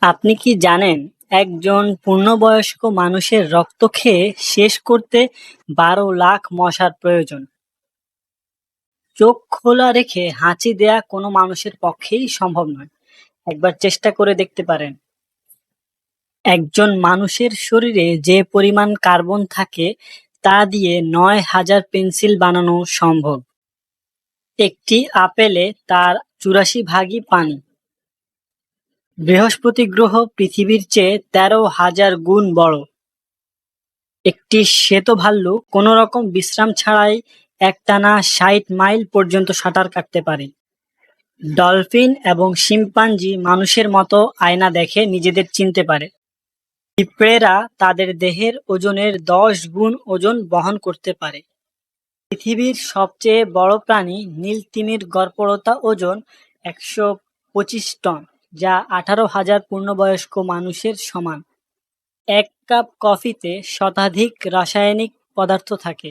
আপনি কি জানেন একজন পূর্ণবয়স্ক মানুষের রক্ত খেয়ে শেষ করতে 12 লাখ মশার প্রয়োজন? চোখ খোলা রেখে হাঁচি দেয়া কোনো মানুষের পক্ষেই সম্ভব নয়। একবার চেষ্টা করে দেখতে পারেন। একজন মানুষের শরীরে যে পরিমাণ কার্বন থাকে তা দিয়ে 9,000 পেন্সিল বানানো সম্ভব। একটি আপেলে তার 84 ভাগই পানি। বৃহস্পতি গ্রহ পৃথিবীর চেয়ে 13,000 গুণ বড়। একটি শ্বেত ভাল্লুক কোনরকম বিশ্রাম ছাড়াই একটানা 60 মাইল পর্যন্ত সাঁতার কাটতে পারে। ডলফিন এবং শিম্পাঞ্জি মানুষের মতো আয়না দেখে নিজেদের চিনতে পারে। পিঁপড়েরা তাদের দেহের ওজনের 10 গুণ ওজন বহন করতে পারে। পৃথিবীর সবচেয়ে বড় প্রাণী নীল তিমির গড়পড়তা ওজন 125 টন, যা 18,000 পূর্ণবয়স্ক মানুষের সমান। এক কাপ কফিতে শতাধিক রাসায়নিক পদার্থ থাকে।